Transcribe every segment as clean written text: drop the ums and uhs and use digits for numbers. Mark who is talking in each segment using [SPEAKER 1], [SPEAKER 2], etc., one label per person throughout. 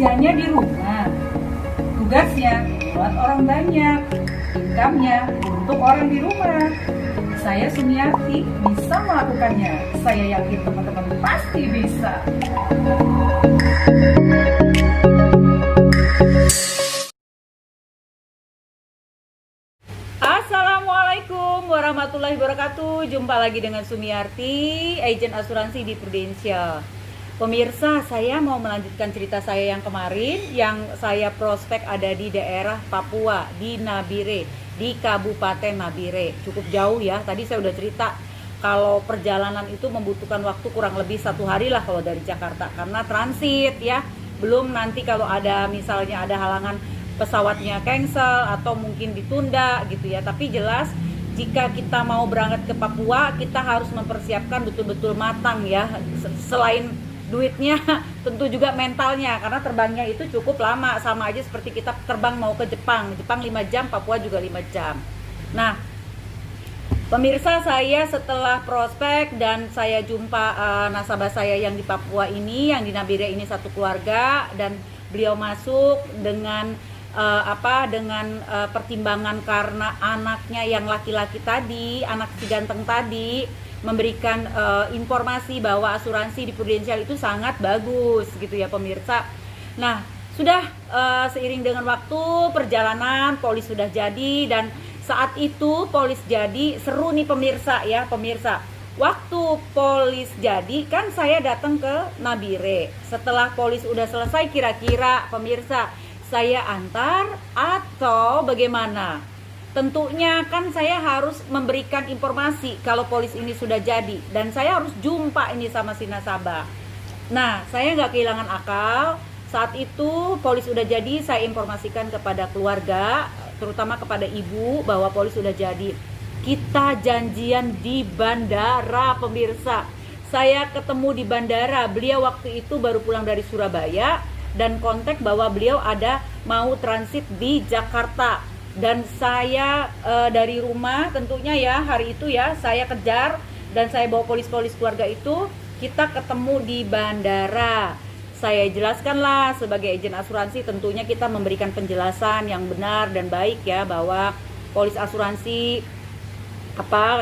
[SPEAKER 1] Kerjanya di rumah, tugasnya buat orang banyak, income-nya untuk orang di rumah. Saya Sumiarti bisa melakukannya. Saya yakin teman-teman pasti bisa. Assalamualaikum warahmatullahi wabarakatuh. Jumpa lagi dengan Sumiarti, agen asuransi di Prudential. Pemirsa, saya mau melanjutkan cerita saya yang kemarin, yang saya prospek ada di daerah Papua, di Nabire, di Kabupaten Nabire. Cukup jauh ya, tadi saya udah cerita kalau perjalanan itu membutuhkan waktu kurang lebih 1 hari lah kalau dari Jakarta, karena transit ya. Belum nanti kalau ada misalnya ada halangan pesawatnya cancel atau mungkin ditunda gitu ya. Tapi jelas jika kita mau berangkat ke Papua, kita harus mempersiapkan betul-betul matang ya. Selain duitnya, tentu juga mentalnya, karena terbangnya itu cukup lama, sama aja seperti kita terbang mau ke Jepang 5 jam, Papua juga 5 jam. Nah, pemirsa, saya setelah prospek dan saya jumpa nasabah saya yang di Papua ini, yang di Nabire ini satu keluarga, dan beliau masuk dengan pertimbangan karena anaknya yang laki-laki tadi, anak si ganteng tadi, memberikan informasi bahwa asuransi di Prudential itu sangat bagus gitu ya pemirsa. Nah, sudah seiring dengan waktu perjalanan polis sudah jadi, dan saat itu polis jadi seru nih pemirsa ya pemirsa. Waktu polis jadi kan saya datang ke Nabire. Setelah polis udah selesai, kira-kira pemirsa saya antar atau bagaimana? Tentunya kan saya harus memberikan informasi kalau polis ini sudah jadi, dan saya harus jumpa ini sama si nasabah. Nah, saya nggak kehilangan akal. Saat itu polis sudah jadi, saya informasikan kepada keluarga, terutama kepada ibu, bahwa polis sudah jadi. Kita janjian di bandara pemirsa. Saya ketemu di bandara, beliau waktu itu baru pulang dari Surabaya, dan kontak bahwa beliau ada mau transit di Jakarta. Dan saya dari rumah tentunya ya, hari itu ya saya kejar dan saya bawa polis-polis keluarga itu, kita ketemu di bandara. Saya jelaskanlah sebagai agen asuransi, tentunya kita memberikan penjelasan yang benar dan baik ya, bahwa polis asuransi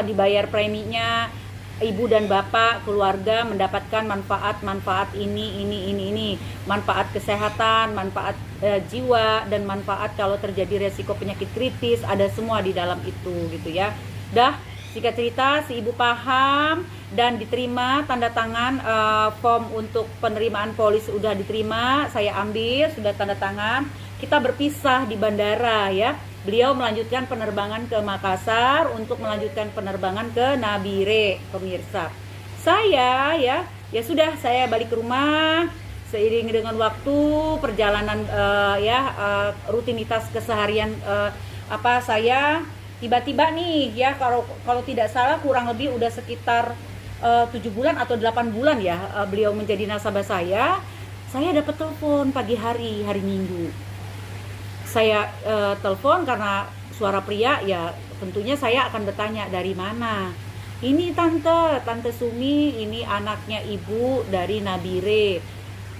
[SPEAKER 1] dibayar preminya, ibu dan bapak keluarga mendapatkan manfaat ini, manfaat kesehatan, manfaat jiwa, dan manfaat kalau terjadi resiko penyakit kritis, ada semua di dalam itu gitu ya. Dah, singkat cerita si ibu paham dan diterima, tanda tangan form untuk penerimaan polis sudah diterima, saya ambil, sudah tanda tangan, kita berpisah di bandara ya. Beliau melanjutkan penerbangan ke Makassar untuk melanjutkan penerbangan ke Nabire, pemirsa. Saya ya sudah, saya balik ke rumah. Seiring dengan waktu perjalanan rutinitas keseharian saya tiba-tiba nih ya, kalau tidak salah kurang lebih udah sekitar 7 bulan atau 8 bulan ya beliau menjadi nasabah saya. Saya dapat telepon pagi hari Minggu. Saya telepon karena suara pria ya, tentunya saya akan bertanya dari mana. Ini tante Sumi, ini anaknya ibu dari Nabire.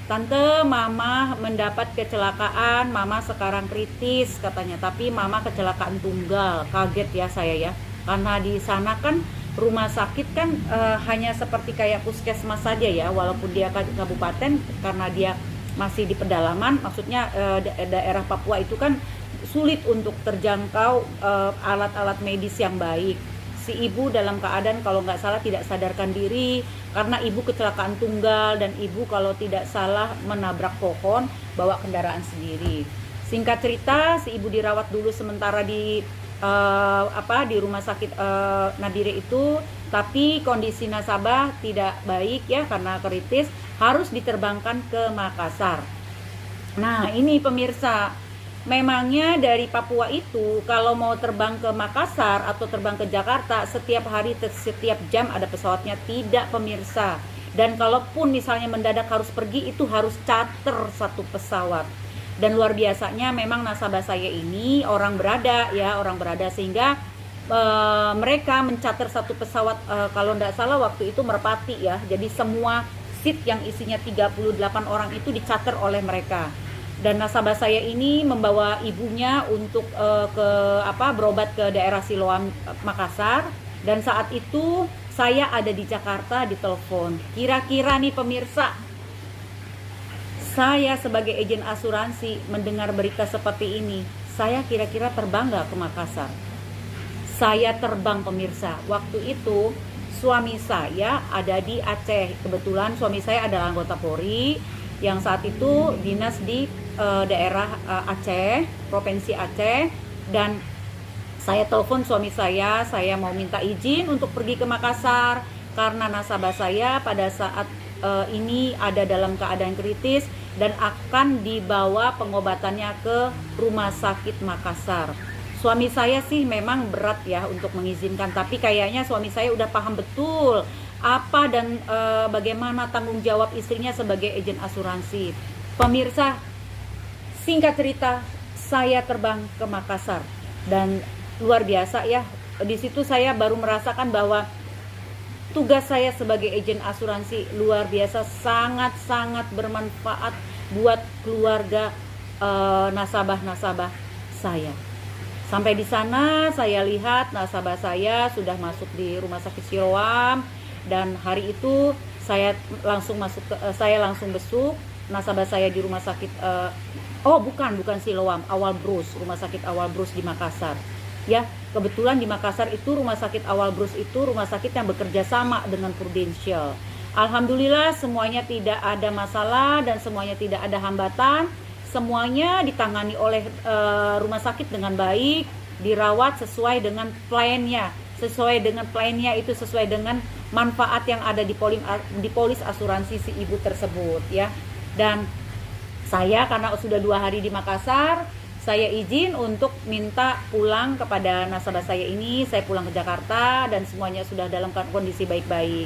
[SPEAKER 1] Tante, mama mendapat kecelakaan, mama sekarang kritis katanya, tapi mama kecelakaan tunggal. Kaget ya saya ya, karena di sana kan rumah sakit kan hanya seperti kayak puskesmas saja ya, walaupun dia kabupaten, karena dia masih di pedalaman, maksudnya daerah Papua itu kan sulit untuk terjangkau alat-alat medis yang baik. Si ibu dalam keadaan kalau nggak salah tidak sadarkan diri, karena ibu kecelakaan tunggal, dan ibu kalau tidak salah menabrak pohon bawa kendaraan sendiri. Singkat cerita, si ibu dirawat dulu sementara di rumah sakit Nabire itu, tapi kondisi nasabah tidak baik ya karena kritis, harus diterbangkan ke Makassar. Nah, ini pemirsa, memangnya dari Papua itu kalau mau terbang ke Makassar atau terbang ke Jakarta, setiap hari, setiap jam ada pesawatnya? Tidak pemirsa. Dan kalaupun misalnya mendadak harus pergi, itu harus charter satu pesawat. Dan luar biasanya memang nasabah saya ini orang berada sehingga mereka mencater satu pesawat, kalau tidak salah waktu itu merpati ya. Jadi semua seat yang isinya 38 orang itu dicater oleh mereka. Dan nasabah saya ini membawa ibunya untuk berobat ke daerah Siloam, Makassar. Dan saat itu saya ada di Jakarta, ditelepon. Kira-kira nih pemirsa, saya sebagai agen asuransi mendengar berita seperti ini, saya kira-kira terbang nggak ke Makassar? Saya terbang pemirsa. Waktu itu suami saya ada di Aceh. Kebetulan suami saya adalah anggota Polri yang saat itu dinas di daerah Aceh, provinsi Aceh. Dan saya telepon suami saya mau minta izin untuk pergi ke Makassar karena nasabah saya pada saat ini ada dalam keadaan kritis dan akan dibawa pengobatannya ke Rumah Sakit Makassar. Suami saya sih memang berat ya untuk mengizinkan, tapi kayaknya suami saya udah paham betul apa dan bagaimana tanggung jawab istrinya sebagai agen asuransi. Pemirsa, singkat cerita, saya terbang ke Makassar dan luar biasa ya. Di situ saya baru merasakan bahwa tugas saya sebagai agen asuransi luar biasa, sangat-sangat bermanfaat buat keluarga nasabah-nasabah saya. Sampai di sana saya lihat nasabah saya sudah masuk di Rumah Sakit Siloam dan hari itu saya langsung besuk nasabah saya di rumah sakit bukan Siloam, Awal Brus, Rumah Sakit Awal Brus di Makassar. Ya, kebetulan di Makassar itu Rumah Sakit Awal Brus itu rumah sakit yang bekerja sama dengan Prudential. Alhamdulillah semuanya tidak ada masalah dan semuanya tidak ada hambatan. Semuanya ditangani oleh rumah sakit dengan baik, dirawat sesuai dengan plan-nya. Sesuai dengan plan-nya itu sesuai dengan manfaat yang ada di polis asuransi si ibu tersebut ya. Dan saya karena sudah 2 hari di Makassar, saya izin untuk minta pulang kepada nasabah saya ini. Saya pulang ke Jakarta dan semuanya sudah dalam kondisi baik-baik.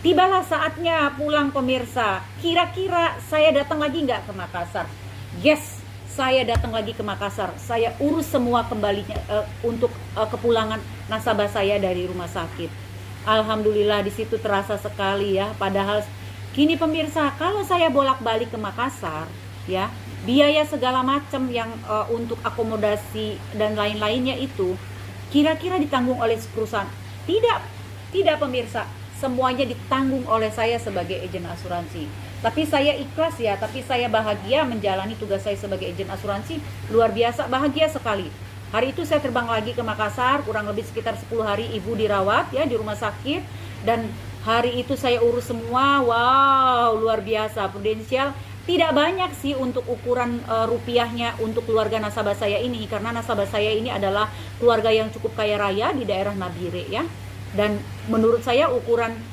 [SPEAKER 1] Tibalah saatnya pulang pemirsa. Kira-kira saya datang lagi nggak ke Makassar? Yes, saya datang lagi ke Makassar. Saya urus semua kembalinya untuk kepulangan nasabah saya dari rumah sakit. Alhamdulillah di situ terasa sekali ya. Padahal gini pemirsa, kalau saya bolak-balik ke Makassar, ya biaya segala macam yang untuk akomodasi dan lain-lainnya itu kira-kira ditanggung oleh perusahaan. Tidak pemirsa, semuanya ditanggung oleh saya sebagai agen asuransi. Tapi saya ikhlas ya, tapi saya bahagia menjalani tugas saya sebagai agen asuransi, luar biasa bahagia sekali. Hari itu saya terbang lagi ke Makassar, kurang lebih sekitar 10 hari ibu dirawat ya di rumah sakit. Dan hari itu saya urus semua, wow luar biasa. Prudential tidak banyak sih untuk ukuran rupiahnya untuk keluarga nasabah saya ini. Karena nasabah saya ini adalah keluarga yang cukup kaya raya di daerah Nabire ya. Dan menurut saya ukuran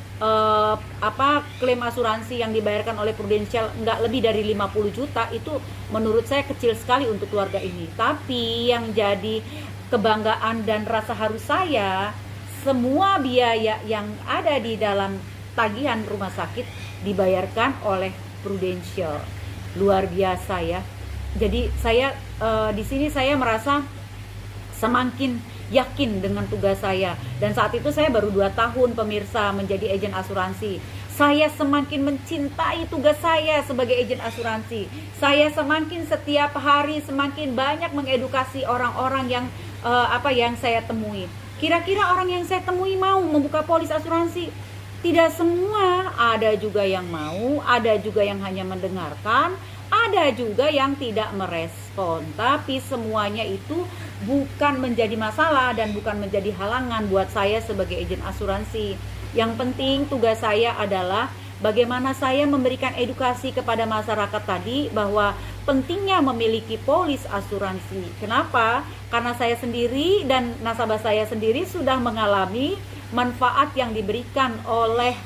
[SPEAKER 1] klaim asuransi yang dibayarkan oleh Prudential nggak lebih dari 50 juta itu menurut saya kecil sekali untuk keluarga ini. Tapi yang jadi kebanggaan dan rasa haru saya, semua biaya yang ada di dalam tagihan rumah sakit dibayarkan oleh Prudential. Luar biasa ya. Jadi saya di sini saya merasa semakin yakin dengan tugas saya. Dan saat itu saya baru 2 tahun pemirsa menjadi agen asuransi. Saya semakin mencintai tugas saya sebagai agen asuransi. Saya semakin setiap hari semakin banyak mengedukasi orang-orang yang yang saya temui. Kira-kira orang yang saya temui mau membuka polis asuransi? Tidak semua, ada juga yang mau, ada juga yang hanya mendengarkan, ada juga yang tidak merespon. Tapi semuanya itu bukan menjadi masalah dan bukan menjadi halangan buat saya sebagai agen asuransi. Yang penting tugas saya adalah bagaimana saya memberikan edukasi kepada masyarakat tadi bahwa pentingnya memiliki polis asuransi. Kenapa? Karena saya sendiri dan nasabah saya sendiri sudah mengalami manfaat yang diberikan oleh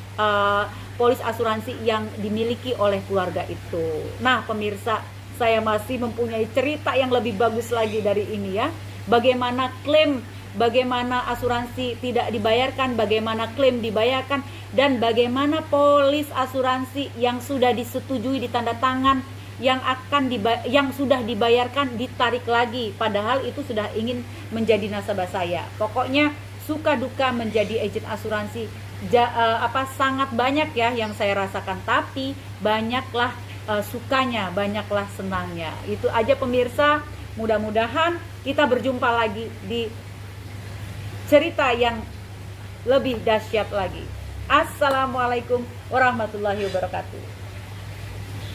[SPEAKER 1] polis asuransi yang dimiliki oleh keluarga itu. Nah pemirsa, saya masih mempunyai cerita yang lebih bagus lagi dari ini ya. Bagaimana klaim, bagaimana asuransi tidak dibayarkan, bagaimana klaim dibayarkan, dan bagaimana polis asuransi yang sudah disetujui ditanda tangan yang sudah dibayarkan ditarik lagi, padahal itu sudah ingin menjadi nasabah saya. Pokoknya suka duka menjadi agen asuransi sangat banyak ya yang saya rasakan, tapi banyaklah sukanya, banyaklah senangnya. Itu aja pemirsa, mudah-mudahan kita berjumpa lagi di cerita yang lebih dahsyat lagi. Assalamualaikum warahmatullahi wabarakatuh.